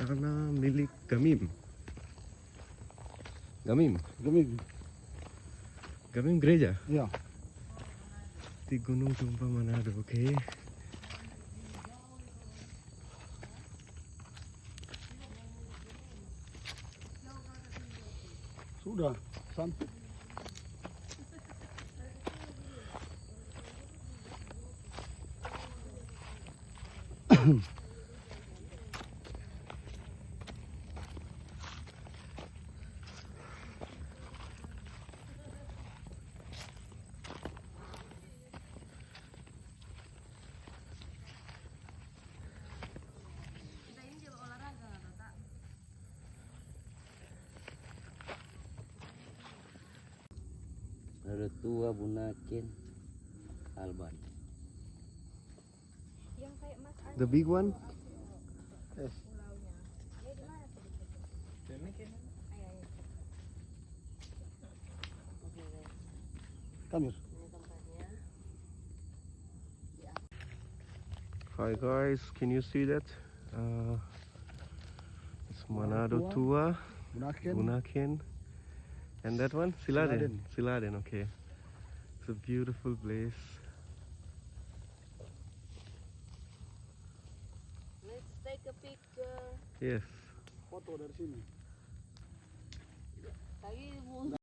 Istana milik Gamim. Gamim gereja Iya. di Gunung Tumpa Manado. Oke. Sudah sampai. Manado Tua, Bunaken, Alban. The big one. Yes. Come here. Hi guys, can you see that? It's Manado Tua, Bunaken, and that one Siladen. Okay, it's a beautiful place. Let's take a picture. Yes. Foto dari sini. Tadi